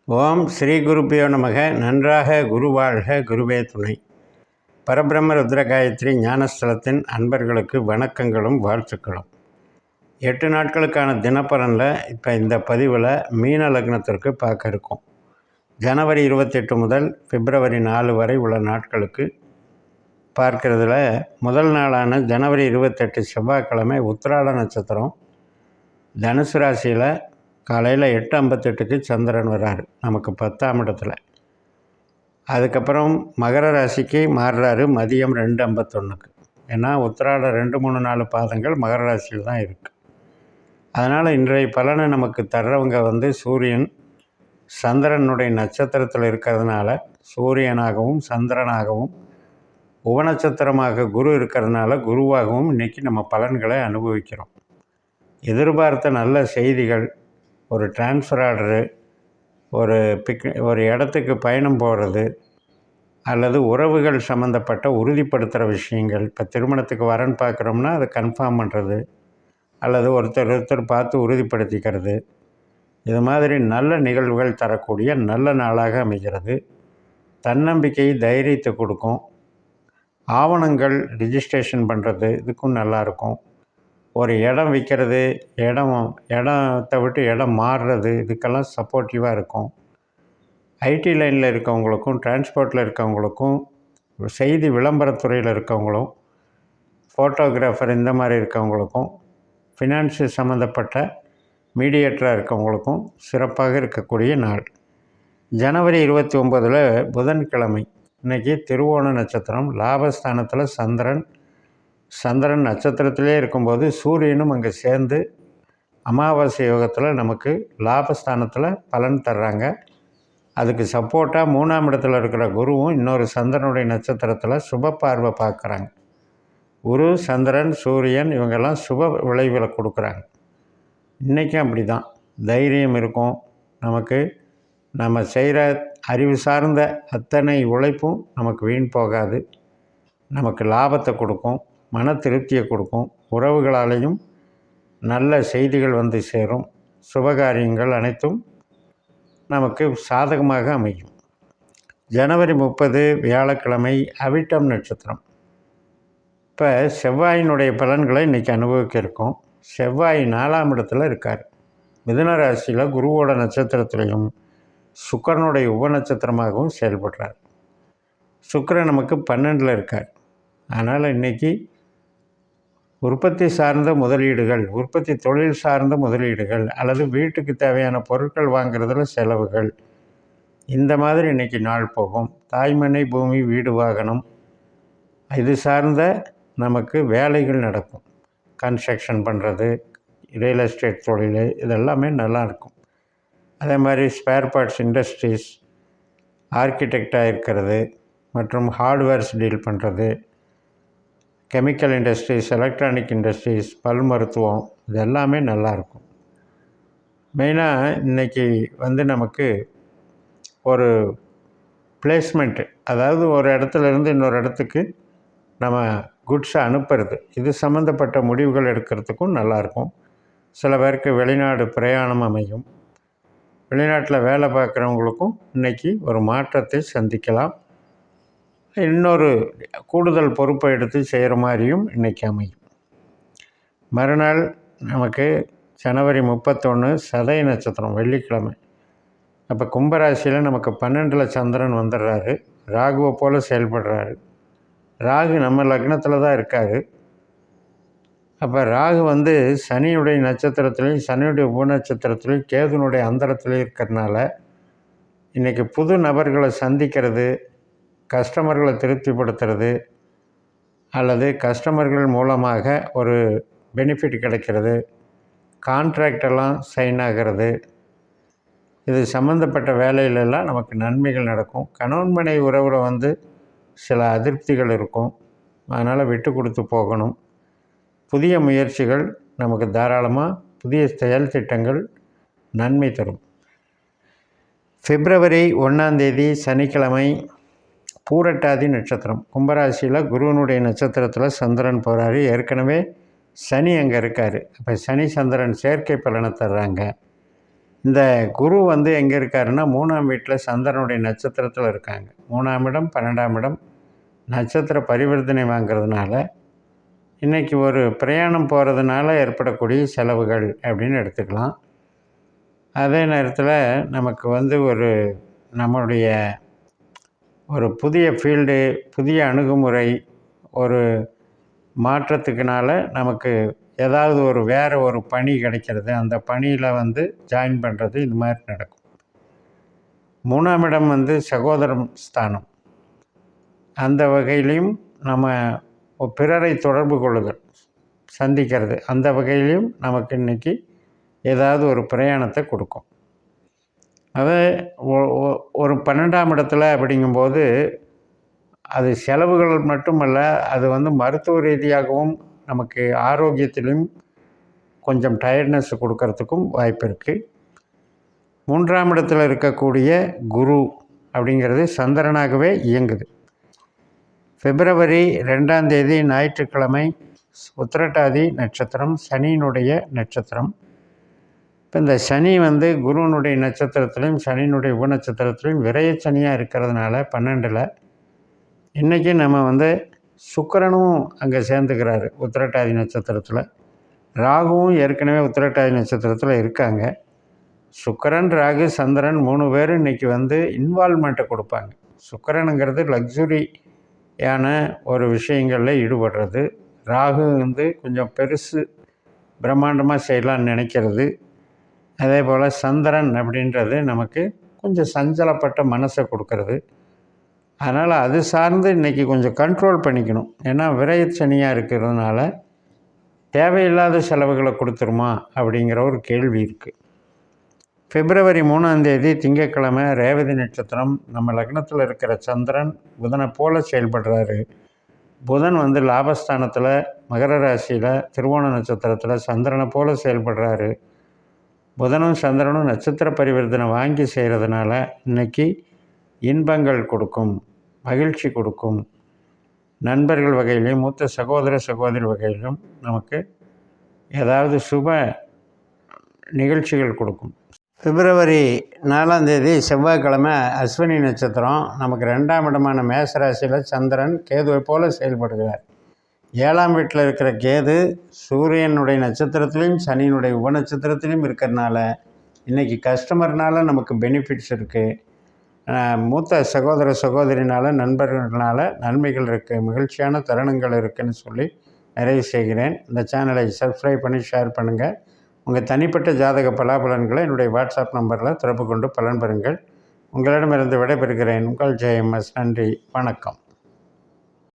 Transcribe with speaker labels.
Speaker 1: ஓம் ஸ்ரீ குருப்பியோ நமக. நன்றாக குரு வாழ்க, குருவே துணை. பரபிரம்ம ருத்ர காயத்ரி ஞானஸ்தலத்தின் அன்பர்களுக்கு வணக்கங்களும் வாழ்த்துக்களும். 8 நாட்களுக்கான தினப்பலனில் இப்போ இந்த பதிவில் மீன லக்னத்திற்கு பார்க்க இருக்கோம். ஜனவரி 28 முதல் பிப்ரவரி 4 வரை உள்ள நாட்களுக்கு பார்க்கறதுல முதல் நாளான ஜனவரி 28 செவ்வாய்க்கிழமை உத்திராட நட்சத்திரம், தனுசு ராசியில் காலையில் 8:58க்கு சந்திரன் வர்றார் நமக்கு 10ஆம் இடத்துல. அதுக்கப்புறம் மகர ராசிக்கு மாறுறாரு மதியம் 2:51க்கு. ஏன்னா உத்திராட 2, 3, 4 பாதங்கள் மகர ராசியில் தான் இருக்குது. அதனால் இன்றைய பலனை நமக்கு தர்றவங்க சூரியன் சந்திரனுடைய நட்சத்திரத்தில் இருக்கிறதுனால, சூரியனாகவும் சந்திரனாகவும் உபநட்சத்திரமாக குரு இருக்கிறதுனால குருவாகவும் இன்றைக்கி நம்ம பலன்களை அனுபவிக்கிறோம். எதிர்பார்த்த நல்ல செய்திகள், ஒரு டிரான்ஸ்ஃபர் ஆர்டரு, ஒரு இடத்துக்கு பயணம் போகிறது, அல்லது உறவுகள் சம்மந்தப்பட்ட உறுதிப்படுத்துகிற விஷயங்கள். இப்போ திருமணத்துக்கு வரன் பார்க்குறோம்னா அதை கன்ஃபார்ம் பண்ணுறது, அல்லது ஒருத்தர் பார்த்து உறுதிப்படுத்திக்கிறது, இது மாதிரி நல்ல நிகழ்வுகள் தரக்கூடிய நல்ல நாளாக அமைகிறது. தன்னம்பிக்கை, தைரியத்தை கொடுக்கும். ஆவணங்கள் ரிஜிஸ்ட்ரேஷன் பண்ணுறது இதுக்கும் நல்லாயிருக்கும். ஒரு இடம் விற்கிறது, இடத்தை விட்டு இடம் மாறுறது, இதுக்கெல்லாம் சப்போர்ட்டிவாக இருக்கும். ஐடி லைனில் இருக்கவங்களுக்கும், டிரான்ஸ்போர்ட்டில் இருக்கவங்களுக்கும், செய்தி விளம்பரத்துறையில் இருக்கவங்களும், ஃபோட்டோகிராஃபர் இந்த மாதிரி இருக்கவங்களுக்கும், ஃபினான்ஸு சம்மந்தப்பட்ட மீடியேட்டராக இருக்கவங்களுக்கும் சிறப்பாக இருக்கக்கூடிய நாள். ஜனவரி 29 புதன்கிழமை. இன்றைக்கி திருவோண நட்சத்திரம். லாபஸ்தானத்தில் சந்திரன் நட்சத்திரத்திலே இருக்கும்போது சூரியனும் அங்கே சேர்ந்து அமாவாசை யோகத்தில் நமக்கு லாபஸ்தானத்தில் பலன் தர்றாங்க. அதுக்கு சப்போர்ட்டாக 3ஆம் இடத்துல இருக்கிற குருவும் இன்னொரு சந்திரனுடைய நட்சத்திரத்தில் சுப பார்வை பார்க்குறாங்க. குரு, சந்திரன், சூரியன் இவங்கெல்லாம் சுப விளைவுகளை கொடுக்குறாங்க. இன்றைக்கும் அப்படி தான் தைரியம் இருக்கும். நமக்கு நம்ம செய்கிற அறிவு சார்ந்த அத்தனை உழைப்பும் நமக்கு வீண் போகாது. நமக்கு லாபத்தை கொடுக்கும், மன திருப்தியை கொடுக்கும். உறவுகளாலேயும் நல்ல செய்திகள் வந்து சேரும். சுபகாரியங்கள் அனைத்தும் நமக்கு சாதகமாக அமையும். ஜனவரி 30 வியாழக்கிழமை, அவிட்டம் நட்சத்திரம். இப்போ செவ்வாயினுடைய பலன்களை இன்றைக்கி அனுபவிக்க இருக்கோம். செவ்வாய் 4ஆம் இடத்துல இருக்கார். மிதுன ராசியில் குருவோட நட்சத்திரத்திலையும் சுக்கிரனுடைய உபநட்சத்திரமாகவும் செயல்படுறார். சுக்கிரன் நமக்கு 12ல் இருக்கார். அதனால் இன்றைக்கி உற்பத்தி சார்ந்த முதலீடுகள், உற்பத்தி தொழில் சார்ந்த முதலீடுகள், அல்லது வீட்டுக்கு தேவையான பொருட்கள் வாங்கிறதுல செலவுகள், இந்த மாதிரி இன்றைக்கி நாள் போகும். தாய்மனை, பூமி, வீடு, வாகனம் இது சார்ந்த நமக்கு வேலைகள் நடக்கும். கன்ஸ்ட்ரக்ஷன் பண்ணுறது, ரியல் எஸ்டேட் தொழில், இதெல்லாமே நல்லாயிருக்கும். அதே மாதிரி ஸ்பேர் பார்ட்ஸ் இண்டஸ்ட்ரீஸ், ஆர்கிடெக்டாக இருக்கிறது, மற்றும் ஹார்ட்வேர்ஸ் டீல் பண்ணுறது, கெமிக்கல் இண்டஸ்ட்ரீஸ், எலக்ட்ரானிக் இண்டஸ்ட்ரீஸ், பல் மருத்துவம், இது எல்லாமே நல்லாயிருக்கும். மெயினாக இன்றைக்கி நமக்கு ஒரு பிளேஸ்மெண்ட்டு, அதாவது ஒரு இடத்துலேருந்து இன்னொரு இடத்துக்கு நம்ம குட்ஸை அனுப்புறது, இது சம்மந்தப்பட்ட முடிவுகள் எடுக்கிறதுக்கும் நல்லாயிருக்கும். சில பேருக்கு வெளிநாடு பிரயாணம் அமையும். வெளிநாட்டில் வேலை பார்க்குறவங்களுக்கும் இன்றைக்கி ஒரு மாற்றத்தை சந்திக்கலாம். இன்னொரு கூடுதல் பொறுப்பை எடுத்து செய்கிற மாதிரியும் இன்றைக்கி அமையும். மறுநாள் நமக்கு ஜனவரி 31 சதய நட்சத்திரம், வெள்ளிக்கிழமை. அப்போ கும்பராசியில் நமக்கு 12ல் சந்திரன் வந்துடுறாரு. ராகுவை போல் செயல்படுறாரு. ராகு நம்ம லக்னத்தில் தான் இருக்கார். அப்போ ராகு சனியுடைய நட்சத்திரத்துலேயும், சனியுடைய உபநட்சத்திரத்துலேயும், கேதுனுடைய அந்தரத்துலேயும் இருக்கிறதுனால இன்றைக்கி புது நபர்களை சந்திக்கிறது, கஸ்டமர்களை திருப்திப்படுத்துறது, அல்லது கஸ்டமர்கள் மூலமாக ஒரு பெனிஃபிட் கிடைக்கிறது, கான்ட்ராக்டெல்லாம் சைன் ஆகிறது, இது சம்மந்தப்பட்ட வேலையிலெல்லாம் நமக்கு நன்மைகள் நடக்கும். கணவன் மனைவி உறவில் சில அதிருப்திகள் இருக்கும். அதனால் விட்டு கொடுத்து போகணும். புதிய முயற்சிகள் நமக்கு தாராளமாக, புதிய செயல் திட்டங்கள் நன்மை தரும். பிப்ரவரி 1 சனிக்கிழமை, பூரட்டாதி நட்சத்திரம். கும்பராசியில் குருவனுடைய நட்சத்திரத்தில் சந்திரன் போகிறாரு. ஏற்கனவே சனி அங்கே இருக்கார். அப்போ சனி சந்திரன் சேர்க்கை பலனை தர்றாங்க. இந்த குரு வந்து எங்கே இருக்காருன்னா 3ஆம் வீட்டில் சந்திரனுடைய நட்சத்திரத்தில் இருக்காங்க. 3ஆம் இடம் 12ஆம் இடம் நட்சத்திர பரிவர்த்தனை வாங்கிறதுனால இன்றைக்கி ஒரு பிரயாணம் போகிறதுனால ஏற்படக்கூடிய செலவுகள் அப்படின்னு எடுத்துக்கலாம். அதே நேரத்தில் நமக்கு வந்து நம்மளுடைய ஒரு புதிய ஃபீல்டு, புதிய அணுகுமுறை, ஒரு மாற்றத்துக்குனால நமக்கு ஏதாவது வேறு ஒரு பணி கிடைக்கிறது, அந்த பணியில் வந்து ஜாயின் பண்ணுறது, இது மாதிரி நடக்கும். 3ஆம் இடம் வந்து சகோதரம் ஸ்தானம். அந்த வகையிலையும் நம்ம பிறரை தொடர்பு கொள்ளுதல், சந்திக்கிறது, அந்த வகையிலையும் நமக்கு இன்றைக்கி ஏதாவது ஒரு பிரயாணத்தை கொடுக்கும். அது ஒரு 12ஆம் இடத்துல அப்படிங்கும்போது அது செலவுகள் மட்டுமல்ல, அது வந்து மருத்துவ ரீதியாகவும் நமக்கு ஆரோக்கியத்திலும் கொஞ்சம் டயர்ட்னஸ் கொடுக்கறதுக்கும் வாய்ப்பு இருக்குது. 3ஆம் இடத்துல இருக்கக்கூடிய குரு அப்படிங்கிறது சந்திரனாகவே இயங்குது. பிப்ரவரி 2ஆம் தேதி ஞாயிற்றுக்கிழமை உத்திரட்டாதி நட்சத்திரம், சனியினுடைய நட்சத்திரம். இப்போ இந்த சனி வந்து குருவனுடைய நட்சத்திரத்திலையும் சனியினுடைய உபநட்சத்திரத்திலையும் விரயச்சனியாக இருக்கிறதுனால 12ல் இன்றைக்கி நம்ம வந்து சுக்கிரனும் அங்கே சேர்ந்துக்கிறாரு உத்திரட்டாதி நட்சத்திரத்தில். ராகுவும் ஏற்கனவே உத்திரட்டாதி நட்சத்திரத்தில் இருக்காங்க. சுக்கிரன், ராகு, சந்திரன் 3 பேரும் இன்றைக்கி வந்து இன்வால்மெண்ட்டை கொடுப்பாங்க. சுக்கிரனுங்கிறது லக்ஸுரியான ஒரு விஷயங்களில் ஈடுபடுறது. ராகு வந்து கொஞ்சம் பெருசு பிரம்மாண்டமாக செய்யலான்னு நினைக்கிறது. அதே போல் சந்திரன் அப்படின்றது நமக்கு கொஞ்சம் சஞ்சலப்பட்ட மனசை கொடுக்கறது. அதனால் அது சார்ந்து இன்றைக்கி கொஞ்சம் கண்ட்ரோல் பண்ணிக்கணும். ஏன்னா விரயச்சனியாக இருக்கிறதுனால தேவையில்லாத செலவுகளை கொடுத்துருமா அப்படிங்கிற ஒரு கேள்வி இருக்குது. பிப்ரவரி 3ஆம் தேதி திங்கட்கிழமை ரேவதி நட்சத்திரம். நம்ம லக்னத்தில் இருக்கிற சந்திரன் புதனை போல் செயல்படுறாரு. புதன் வந்து லாபஸ்தானத்தில் மகர ராசியில் திருவோண நட்சத்திரத்தில் சந்திரனை போல் செயல்படுறாரு. புதனும் சந்திரனும் நட்சத்திர பரிவர்த்தனை வாங்கி செய்கிறதுனால இன்றைக்கி இன்பங்கள் கொடுக்கும், மகிழ்ச்சி கொடுக்கும். நண்பர்கள் வகையிலையும் மூத்த சகோதர சகோதரி வகையிலும் நமக்கு ஏதாவது சுப நிகழ்ச்சிகள் கொடுக்கும். பிப்ரவரி 4ஆம் தேதி செவ்வாய்க்கிழமை அஸ்வினி நட்சத்திரம். நமக்கு 2ஆம் இடமான மேசராசியில் சந்திரன் கேதுவை போல் செயல்படுகிறார். 7ஆம் வீட்டில் இருக்கிற கேது சூரியனுடைய நட்சத்திரத்திலையும் சனியினுடைய உபநட்சத்திரத்திலையும் இருக்கிறதுனால இன்றைக்கி கஸ்டமர்னால் நமக்கு பெனிஃபிட்ஸ் இருக்குது. மூத்த சகோதர சகோதரினால், நண்பர்களால் நன்மைகள் இருக்குது, மகிழ்ச்சியான தருணங்கள் இருக்குதுன்னு சொல்லி நிறைவு செய்கிறேன். இந்த சேனலை சப்ஸ்கிரைப் பண்ணி ஷேர் பண்ணுங்கள். உங்கள் தனிப்பட்ட ஜாதக பலாபலன்களை என்னுடைய வாட்ஸ்அப் நம்பரில் தொடர்பு கொண்டு பலன் பெறுங்கள். உங்களிடமிருந்து விடைபெறுகிறேன். உங்கள் ஜெயம்எஸ். நன்றி, வணக்கம்.